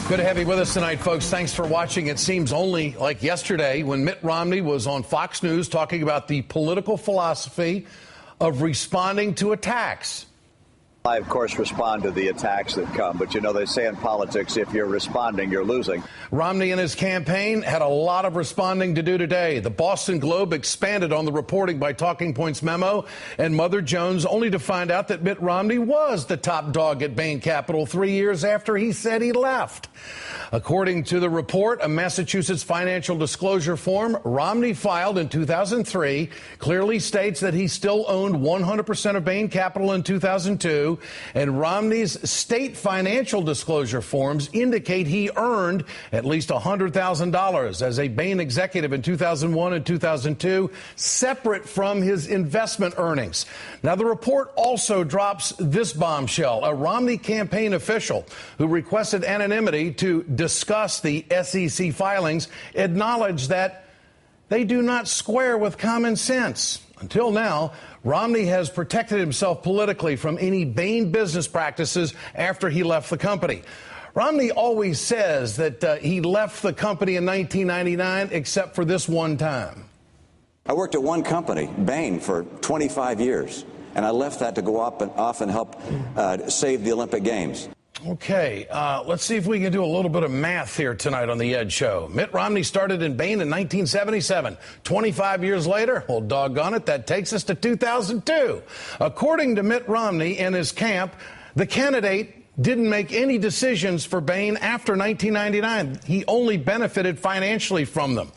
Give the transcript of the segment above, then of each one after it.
Good to have you with us tonight, folks. Thanks for watching. It seems only like yesterday when Mitt Romney was on Fox News talking about the political philosophy of responding to attacks. I, of course, respond to the attacks that come. But, you know, they say in politics, if you're responding, you're losing. Romney and his campaign had a lot of responding to do today. The Boston Globe expanded on the reporting by Talking Points memo and Mother Jones, only to find out that Mitt Romney was the top dog at Bain Capital 3 years after he said he left. According to the report, a Massachusetts financial disclosure form Romney filed in 2003 clearly states that he still owned 100% of Bain Capital in 2002, and Romney's state financial disclosure forms indicate he earned at least $100,000 as a Bain executive in 2001 and 2002, separate from his investment earnings. Now, the report also drops this bombshell. A Romney campaign official who requested anonymity to discuss the SEC filings acknowledged that they do not square with common sense. Until now, Romney has protected himself politically from any Bain business practices after he left the company. Romney always says that he left the company in 1999, except for this one time. I worked at one company, Bain, for 25 years, and I left that to go off and help save the Olympic Games. Okay, let's see if we can do a little bit of math here tonight on The Ed Show. Mitt Romney started in Bain in 1977. 25 years later, well, doggone it, that takes us to 2002. According to Mitt Romney and his camp, the candidate didn't make any decisions for Bain after 1999. He only benefited financially from them.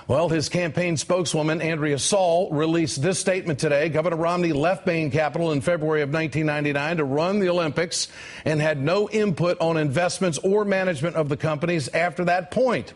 Well, his campaign spokeswoman, Andrea Saul, released this statement today. Governor Romney left Bain Capital in February of 1999 to run the Olympics and had no input on investments or management of the companies after that point.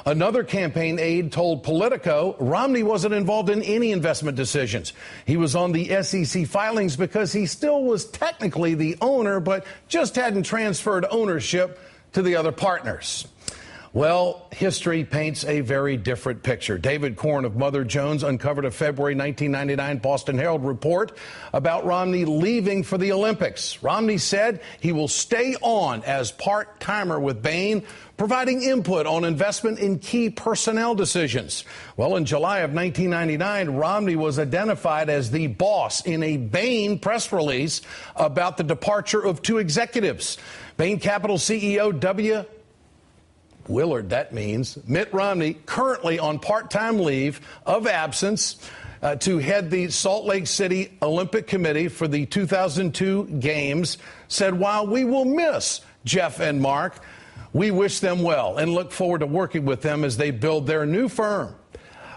Another campaign aide told Politico Romney wasn't involved in any investment decisions. He was on the SEC filings because he still was technically the owner, but just hadn't transferred ownership to the other partners. Well, history paints a very different picture. David Korn of Mother Jones uncovered a February 1999 Boston Herald report about Romney leaving for the Olympics. Romney said he will stay on as part-timer with Bain, providing input on investment in key personnel decisions. Well, in July of 1999, Romney was identified as the boss in a Bain press release about the departure of two executives. Bain Capital CEO Willard, that means, Mitt Romney, currently on part-time leave of absence to head the Salt Lake City Olympic Committee for the 2002 Games, said, while we will miss Jeff and Mark, we wish them well and look forward to working with them as they build their new firm.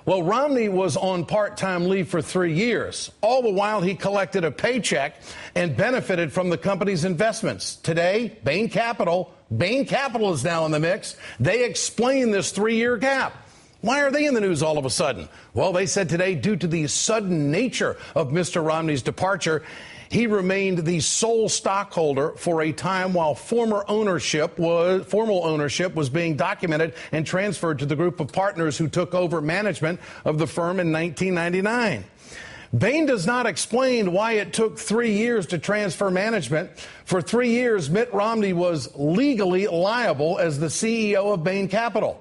Well, Romney was on part-time leave for 3 years. All the while, he collected a paycheck and benefited from the company's investments. Today, Bain Capital is now in the mix. They explain this 3-year gap. Why are they in the news all of a sudden? Well, they said today, due to the sudden nature of Mr. Romney's departure, he remained the sole stockholder for a time while formal ownership was being documented and transferred to the group of partners who took over management of the firm in 1999. Bain does not explain why it took 3 years to transfer management. For 3 years, Mitt Romney was legally liable as the CEO of Bain Capital.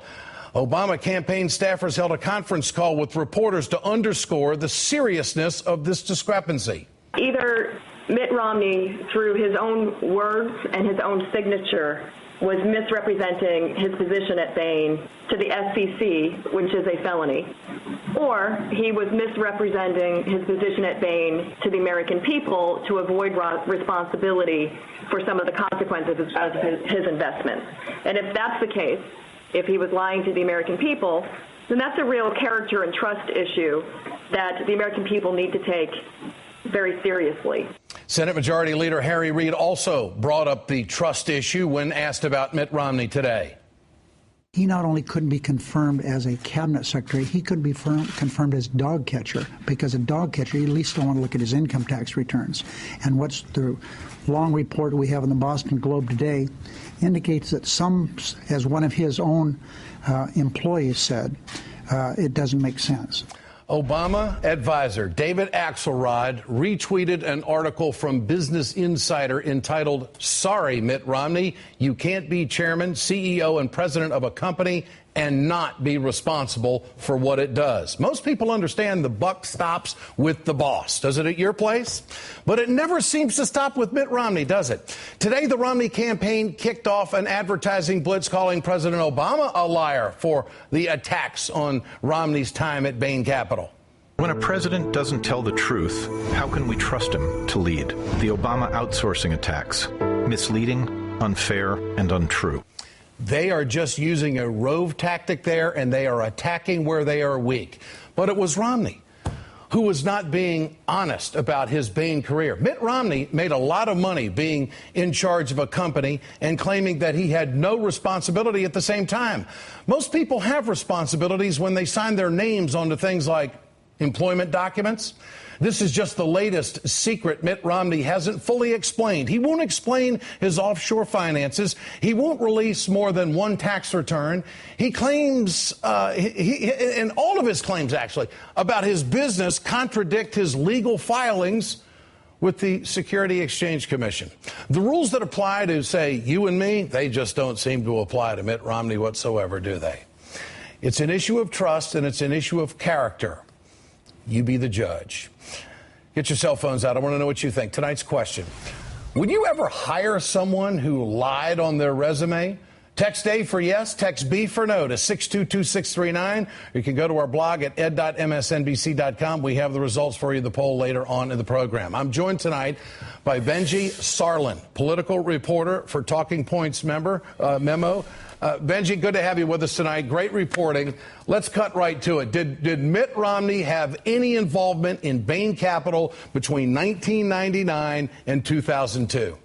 Obama campaign staffers held a conference call with reporters to underscore the seriousness of this discrepancy. Either Mitt Romney, through his own words and his own signature, was misrepresenting his position at Bain to the SEC, which is a felony, or he was misrepresenting his position at Bain to the American people to avoid responsibility for some of the consequences of his investments. And if that's the case, if he was lying to the American people, then that's a real character and trust issue that the American people need to take very seriously. Senate Majority Leader Harry Reid also brought up the trust issue when asked about Mitt Romney today. He not only couldn't be confirmed as a cabinet secretary, he could be confirmed as dog catcher, because a dog catcher, you at least don't want to look at his income tax returns. And what's the long report we have in the Boston Globe today indicates that some, as one of his own employees said, it doesn't make sense. Obama advisor David Axelrod retweeted an article from Business Insider entitled, "Sorry, Mitt Romney, you can't be chairman, CEO, and president of a company and not be responsible for what it does." Most people understand the buck stops with the boss. Does it at your place? But it never seems to stop with Mitt Romney, does it? Today, the Romney campaign kicked off an advertising blitz calling President Obama a liar for the attacks on Romney's time at Bain Capital. When a president doesn't tell the truth, how can we trust him to lead? The Obama outsourcing attacks, misleading, unfair, and untrue. They are just using a rove tactic there, and they are attacking where they are weak. But it was Romney who was not being honest about his Bain career. Mitt Romney made a lot of money being in charge of a company and claiming that he had no responsibility at the same time. Most people have responsibilities when they sign their names onto things like employment documents. This is just the latest secret Mitt Romney hasn't fully explained. He won't explain his offshore finances. He won't release more than one tax return. He claims, and all of his claims actually, about his business contradict his legal filings with the Security Exchange Commission. The rules that apply to, say, you and me, they just don't seem to apply to Mitt Romney whatsoever, do they? It's an issue of trust, and it's an issue of character. You be the judge. Get your cell phones out. I want to know what you think. Tonight's question: would you ever hire someone who lied on their resume? Text A for yes, text B for no to 622-639. You can go to our blog at ed.msnbc.com. We have the results for you, the poll, later on in the program. I'm joined tonight by Benji Sarlin, political reporter for Talking Points Memo. Benji, good to have you with us tonight. Great reporting. Let's cut right to it. Did Mitt Romney have any involvement in Bain Capital between 1999 and 2002?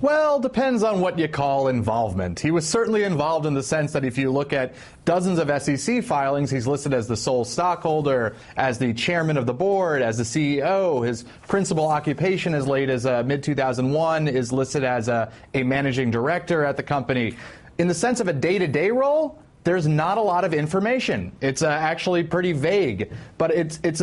Well, depends on what you call involvement. He was certainly involved in the sense that if you look at dozens of SEC filings, he's listed as the sole stockholder, as the chairman of the board, as the CEO. His principal occupation as late as mid-2001 is listed as a managing director at the company. In the sense of a day-to-day role, there's not a lot of information. It's actually pretty vague, but it's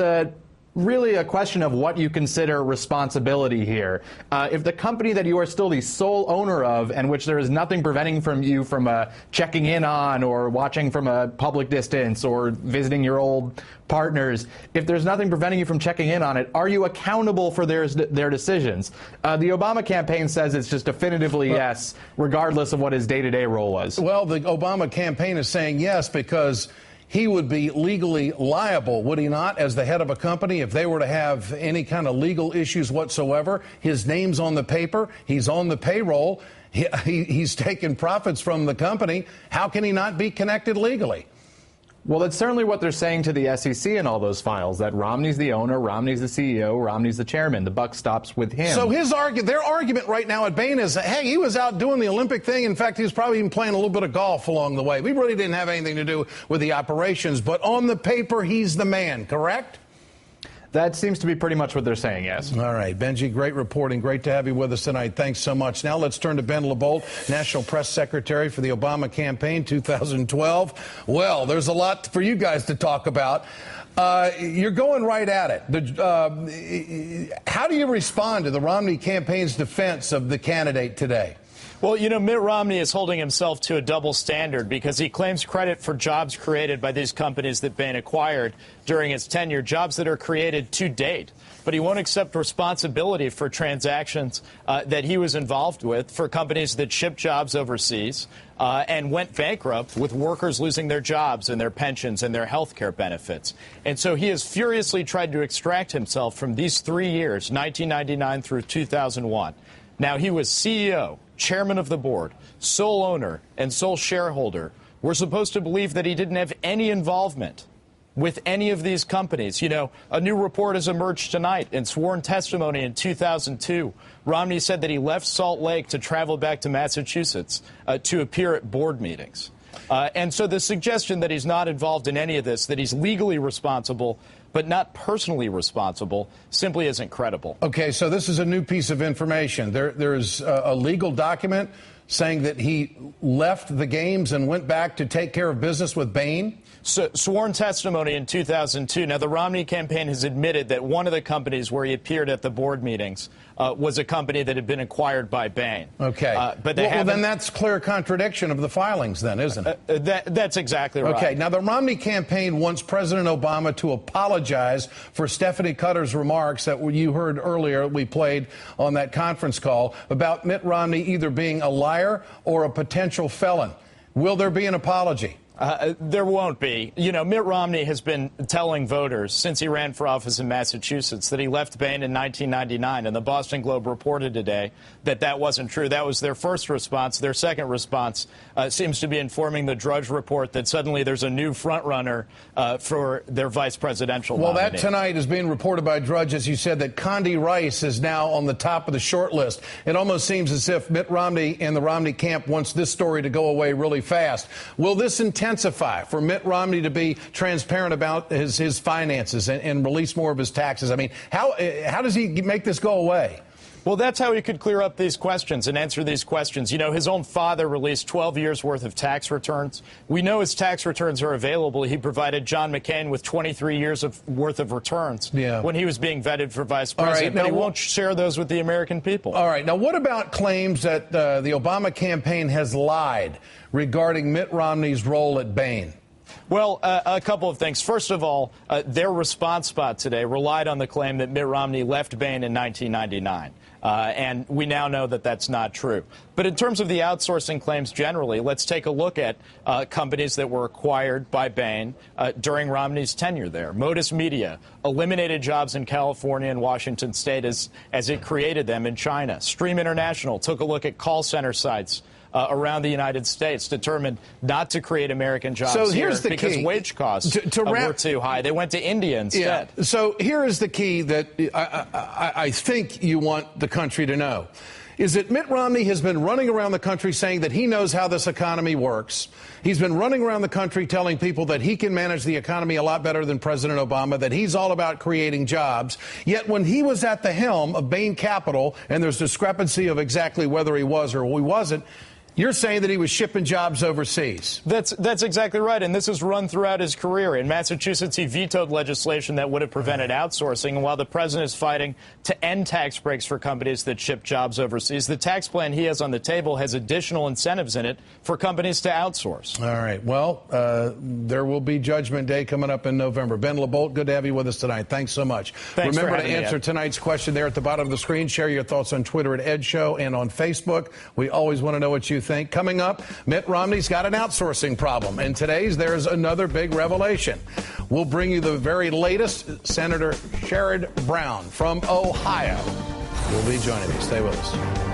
really a question of what you consider responsibility here. If the company that you are still the sole owner of, and which there is nothing preventing from you from checking in on or watching from a public distance or visiting your old partners, if there's nothing preventing you from checking in on it, are you accountable for their decisions? The Obama campaign says it's just definitively yes, regardless of what his day-to-day role was. Well, the Obama campaign is saying yes because he would be legally liable, would he not, as the head of a company if they were to have any kind of legal issues whatsoever? His name's on the paper. He's on the payroll. He's taken profits from the company. How can he not be connected legally? Well, that's certainly what they're saying to the SEC in all those files, that Romney's the owner, Romney's the CEO, Romney's the chairman. The buck stops with him. So their argument right now at Bain is, hey, he was out doing the Olympic thing. In fact, he was probably even playing a little bit of golf along the way. We really didn't have anything to do with the operations. But on the paper, he's the man, correct? That seems to be pretty much what they're saying, yes. All right, Benji, great reporting. Great to have you with us tonight. Thanks so much. Now let's turn to Ben LaBolt, National Press Secretary for the Obama campaign 2012. Well, there's a lot for you guys to talk about. You're going right at it. How do you respond to the Romney campaign's defense of the candidate today? Well, you know, Mitt Romney is holding himself to a double standard because he claims credit for jobs created by these companies that Bain acquired during his tenure, jobs that are created to date. But he won't accept responsibility for transactions that he was involved with for companies that shipped jobs overseas and went bankrupt with workers losing their jobs and their pensions and their health care benefits. And so he has furiously tried to extract himself from these 3 years, 1999 through 2001. Now, he was CEO, chairman of the board, sole owner, and sole shareholder. We're supposed to believe that he didn't have any involvement with any of these companies. You know, a new report has emerged tonight in sworn testimony in 2002. Romney said that he left Salt Lake to travel back to Massachusetts to appear at board meetings. And so the suggestion that he's not involved in any of this, that he's legally responsible but not personally responsible, simply isn't credible. Okay, so this is a new piece of information. There's a legal document saying that he left the games and went back to take care of business with Bain? So, sworn testimony in 2002. Now, the Romney campaign has admitted that one of the companies where he appeared at the board meetings was a company that had been acquired by Bain. Okay. But they well, then that's clear contradiction of the filings, then, isn't it? That's exactly right. Okay. Now, the Romney campaign wants President Obama to apologize for Stephanie Cutter's remarks that you heard earlier, we played on that conference call, about Mitt Romney either being a liar or a potential felon. Will there be an apology? There won't be. You know, Mitt Romney has been telling voters since he ran for office in Massachusetts that he left Bain in 1999, and the Boston Globe reported today that that wasn't true. That was their first response. Their second response seems to be informing the Drudge Report that suddenly there's a new frontrunner for their vice presidential nominee. Well, that tonight is being reported by Drudge, as you said, that Condi Rice is now on the top of the short list. It almost seems as if Mitt Romney and the Romney camp wants this story to go away really fast. Will this intensify for Mitt Romney to be transparent about his finances and release more of his taxes? I mean, how does he make this go away? Well, that's how he could clear up these questions and answer these questions. You know, his own father released 12 years' worth of tax returns. We know his tax returns are available. He provided John McCain with 23 years worth of returns when he was being vetted for vice president. But he won't share those with the American people. All right. Now, what about claims that the Obama campaign has lied regarding Mitt Romney's role at Bain? Well, a couple of things. First of all, their response spot today relied on the claim that Mitt Romney left Bain in 1999. And we now know that that's not true. But in terms of the outsourcing claims generally, let's take a look at companies that were acquired by Bain during Romney's tenure there. Modus Media eliminated jobs in California and Washington State as it created them in China. Stream International took a look at call center sites around the United States, determined not to create American jobs because wage costs were too high. They went to India instead. Yeah. So here is the key that I think you want the country to know. Is that Mitt Romney has been running around the country saying that he knows how this economy works. He's been running around the country telling people that he can manage the economy a lot better than President Obama, that he's all about creating jobs. Yet when he was at the helm of Bain Capital, and there's discrepancy of exactly whether he was or he wasn't, you're saying that he was shipping jobs overseas. That's exactly right, and this is run throughout his career. In Massachusetts, he vetoed legislation that would have prevented outsourcing, and while the president is fighting to end tax breaks for companies that ship jobs overseas, the tax plan he has on the table has additional incentives in it for companies to outsource. All right. Well, there will be Judgment Day coming up in November. Ben LeBolt, good to have you with us tonight. Thanks so much. Thanks Remember for to having answer me, tonight's question there at the bottom of the screen. Share your thoughts on Twitter at Ed Show and on Facebook. We always want to know what you think. Coming up, Mitt Romney's got an outsourcing problem. And today's, there's another big revelation. We'll bring you the very latest. Senator Sherrod Brown from Ohio will be joining me. Stay with us.